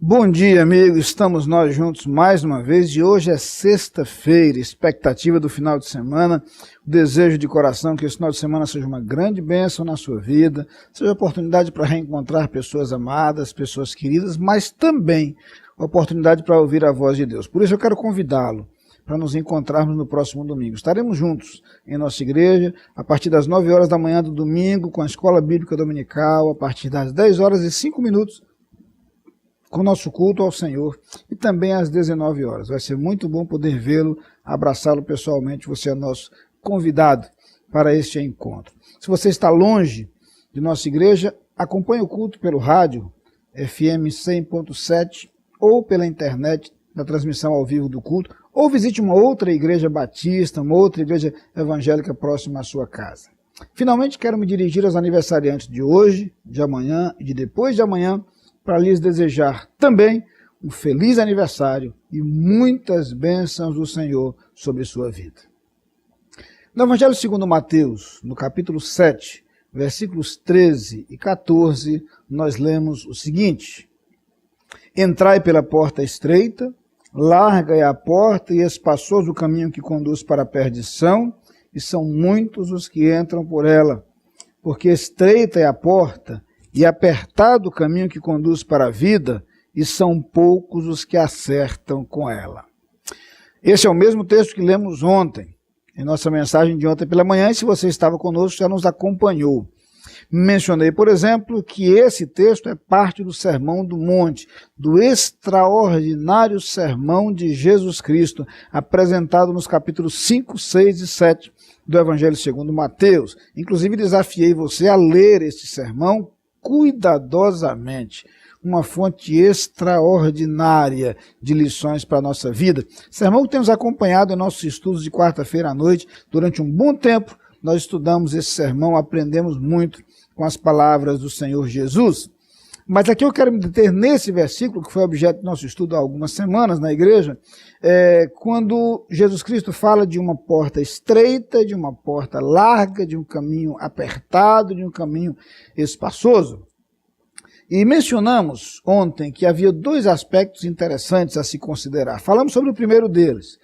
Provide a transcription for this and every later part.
Bom dia, amigo. Estamos nós juntos mais uma vez e hoje é sexta-feira, expectativa do final de semana, o desejo de coração que esse final de semana seja uma grande bênção na sua vida, seja oportunidade para reencontrar pessoas amadas, pessoas queridas, mas também oportunidade para ouvir a voz de Deus. Por isso eu quero convidá-lo para nos encontrarmos no próximo domingo. Estaremos juntos em nossa igreja a partir das 9 horas da manhã do domingo com a Escola Bíblica Dominical, a partir das 10 horas e 5 minutos com o nosso culto ao Senhor e também às 19 horas. Vai ser muito bom poder vê-lo, abraçá-lo pessoalmente. Você é nosso convidado para este encontro. Se você está longe de nossa igreja, acompanhe o culto pelo rádio FM 100.7 ou pela internet na transmissão ao vivo do culto, ou visite uma outra igreja batista, uma outra igreja evangélica próxima à sua casa. Finalmente, quero me dirigir aos aniversariantes de hoje, de amanhã e de depois de amanhã, para lhes desejar também um feliz aniversário e muitas bênçãos do Senhor sobre sua vida. No Evangelho segundo Mateus, no capítulo 7, versículos 13 e 14, nós lemos o seguinte: Entrai pela porta estreita, larga é a porta e espaçoso o caminho que conduz para a perdição, e são muitos os que entram por ela, porque estreita é a porta e apertado o caminho que conduz para a vida, e são poucos os que acertam com ela. Esse é o mesmo texto que lemos ontem, em nossa mensagem de ontem pela manhã, e se você estava conosco, já nos acompanhou. Mencionei, por exemplo, que esse texto é parte do Sermão do Monte, do extraordinário sermão de Jesus Cristo, apresentado nos capítulos 5, 6 e 7 do Evangelho segundo Mateus. Inclusive, desafiei você a ler este sermão cuidadosamente, uma fonte extraordinária de lições para a nossa vida. Sermão que temos acompanhado em nossos estudos de quarta-feira à noite. Durante um bom tempo, nós estudamos esse sermão, aprendemos muito com as palavras do Senhor Jesus. Mas aqui eu quero me deter nesse versículo, que foi objeto do nosso estudo há algumas semanas na igreja, quando Jesus Cristo fala de uma porta estreita, de uma porta larga, de um caminho apertado, de um caminho espaçoso. E mencionamos ontem que havia dois aspectos interessantes a se considerar. Falamos sobre o primeiro deles.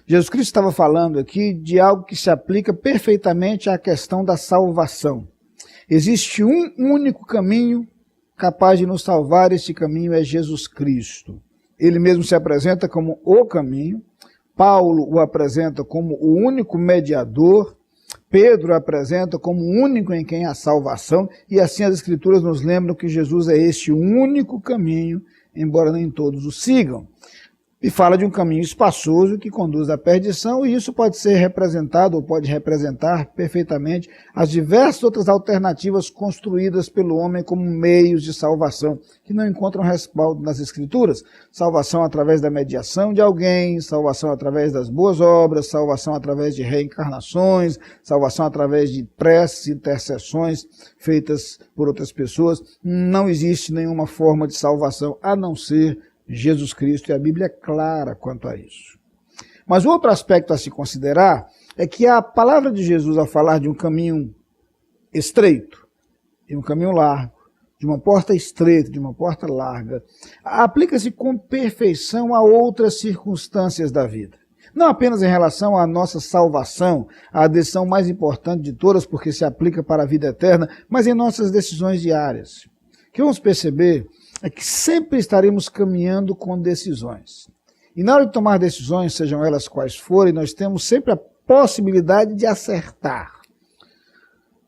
Jesus Cristo estava falando aqui de algo que se aplica perfeitamente à questão da salvação. Existe um único caminho capaz de nos salvar, esse caminho é Jesus Cristo. Ele mesmo se apresenta como o caminho, Paulo o apresenta como o único mediador, Pedro o apresenta como o único em quem há salvação, e assim as Escrituras nos lembram que Jesus é este único caminho, embora nem todos o sigam. E fala de um caminho espaçoso que conduz à perdição, e isso pode ser representado, ou pode representar perfeitamente as diversas outras alternativas construídas pelo homem como meios de salvação, que não encontram respaldo nas Escrituras. Salvação através da mediação de alguém, salvação através das boas obras, salvação através de reencarnações, salvação através de preces, intercessões feitas por outras pessoas. Não existe nenhuma forma de salvação a não ser Jesus Cristo, e a Bíblia é clara quanto a isso. Mas o outro aspecto a se considerar é que a palavra de Jesus, ao falar de um caminho estreito e um caminho largo, de uma porta estreita, de uma porta larga, aplica-se com perfeição a outras circunstâncias da vida. Não apenas em relação à nossa salvação, a decisão mais importante de todas, porque se aplica para a vida eterna, mas em nossas decisões diárias. O que vamos perceber é que sempre estaremos caminhando com decisões. E na hora de tomar decisões, sejam elas quais forem, nós temos sempre a possibilidade de acertar.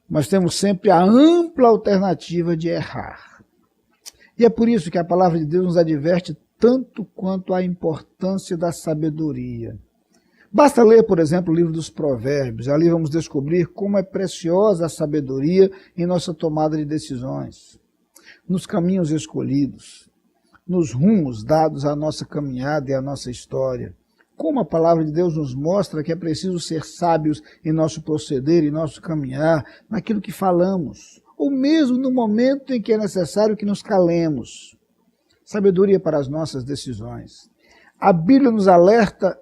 Mas temos sempre a ampla alternativa de errar. E é por isso que a palavra de Deus nos adverte tanto quanto a importância da sabedoria. Basta ler, por exemplo, o livro dos Provérbios. Ali vamos descobrir como é preciosa a sabedoria em nossa tomada de decisões, nos caminhos escolhidos, nos rumos dados à nossa caminhada e à nossa história. Como a palavra de Deus nos mostra que é preciso ser sábios em nosso proceder, em nosso caminhar, naquilo que falamos, ou mesmo no momento em que é necessário que nos calemos. Sabedoria para as nossas decisões. A Bíblia nos alerta,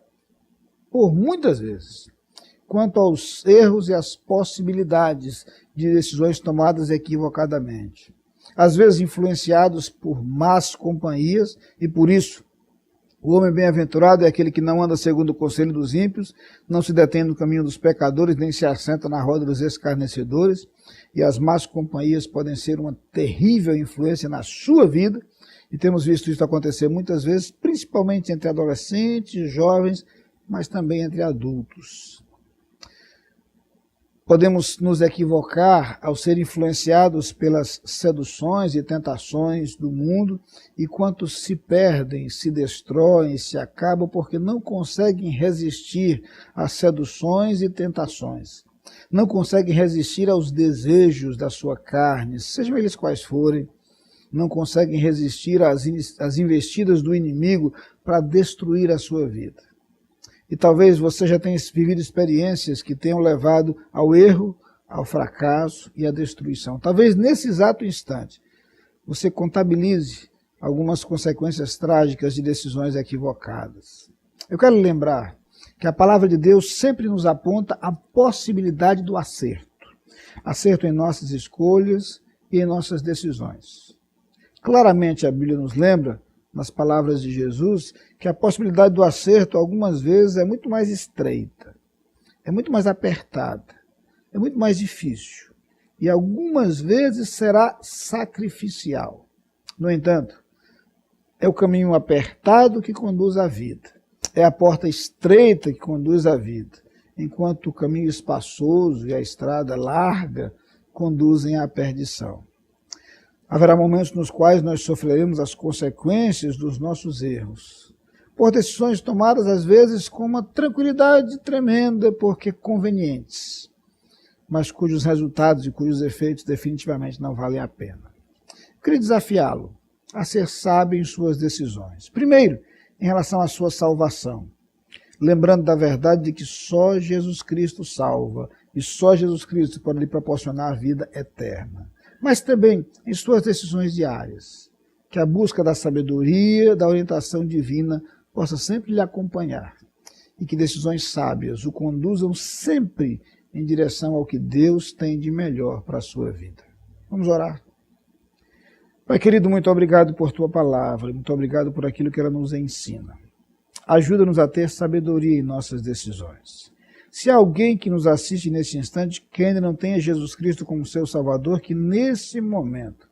por muitas vezes, quanto aos erros e às possibilidades de decisões tomadas equivocadamente. às vezes influenciados por más companhias, e por isso o homem bem-aventurado é aquele que não anda segundo o conselho dos ímpios, não se detém no caminho dos pecadores, nem se assenta na roda dos escarnecedores, e as más companhias podem ser uma terrível influência na sua vida, e temos visto isso acontecer muitas vezes, principalmente entre adolescentes, jovens, mas também entre adultos. Podemos nos equivocar ao ser influenciados pelas seduções e tentações do mundo, e quantos se perdem, se destroem, se acabam porque não conseguem resistir às seduções e tentações. Não conseguem resistir aos desejos da sua carne, sejam eles quais forem. Não conseguem resistir às investidas do inimigo para destruir a sua vida. E talvez você já tenha vivido experiências que tenham levado ao erro, ao fracasso e à destruição. Talvez nesse exato instante você contabilize algumas consequências trágicas de decisões equivocadas. Eu quero lembrar que a palavra de Deus sempre nos aponta a possibilidade do acerto. Acerto em nossas escolhas e em nossas decisões. Claramente a Bíblia nos lembra, nas palavras de Jesus, que a possibilidade do acerto algumas vezes é muito mais estreita, é muito mais apertada, é muito mais difícil e algumas vezes será sacrificial. No entanto, é o caminho apertado que conduz à vida, é a porta estreita que conduz à vida, enquanto o caminho espaçoso e a estrada larga conduzem à perdição. Haverá momentos nos quais nós sofreremos as consequências dos nossos erros, por decisões tomadas às vezes com uma tranquilidade tremenda, porque convenientes, mas cujos resultados e cujos efeitos definitivamente não valem a pena. Eu queria desafiá-lo a ser sábio em suas decisões. Primeiro, em relação à sua salvação, lembrando da verdade de que só Jesus Cristo salva, e só Jesus Cristo pode lhe proporcionar a vida eterna. Mas também em suas decisões diárias, que a busca da sabedoria, da orientação divina possa sempre lhe acompanhar e que decisões sábias o conduzam sempre em direção ao que Deus tem de melhor para a sua vida. Vamos orar. Pai querido, muito obrigado por tua palavra, muito obrigado por aquilo que ela nos ensina. Ajuda-nos a ter sabedoria em nossas decisões. Se há alguém que nos assiste neste instante que ainda não tenha Jesus Cristo como seu Salvador, que nesse momento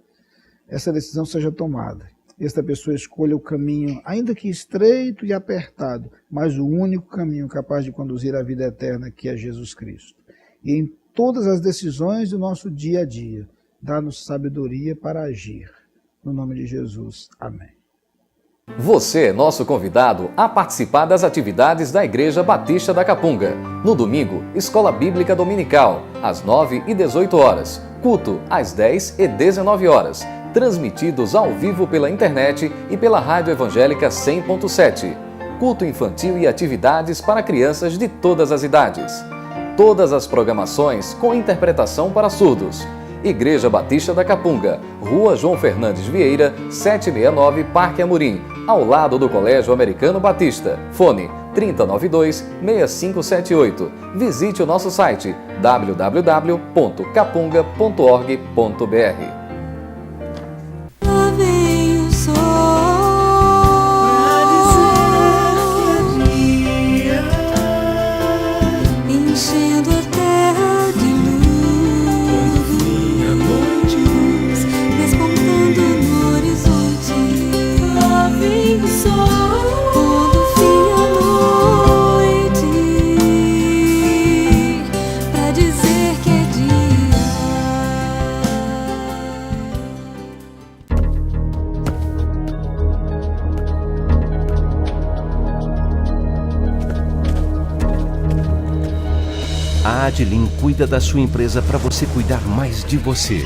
essa decisão seja tomada. Esta pessoa escolha o caminho, ainda que estreito e apertado, mas o único caminho capaz de conduzir à vida eterna, que é Jesus Cristo. E em todas as decisões do nosso dia a dia, dá-nos sabedoria para agir. No nome de Jesus. Amém. Você é nosso convidado a participar das atividades da Igreja Batista da Capunga. No domingo, Escola Bíblica Dominical, às 9 e 18 horas. Culto, às 10 e 19 horas. Transmitidos ao vivo pela internet e pela Rádio Evangélica 100.7. Culto infantil e atividades para crianças de todas as idades. Todas as programações com interpretação para surdos. Igreja Batista da Capunga, Rua João Fernandes Vieira, 769, Parque Amorim, ao lado do Colégio Americano Batista. Fone 3092-6578. Visite o nosso site www.capunga.org.br. A Adlim cuida da sua empresa para você cuidar mais de você.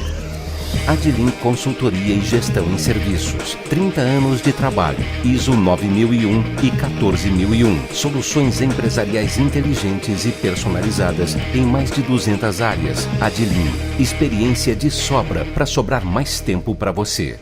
Adlim Consultoria e Gestão em Serviços. 30 anos de trabalho. ISO 9001 e 14001. Soluções empresariais inteligentes e personalizadas em mais de 200 áreas. Adlim. Experiência de sobra para sobrar mais tempo para você.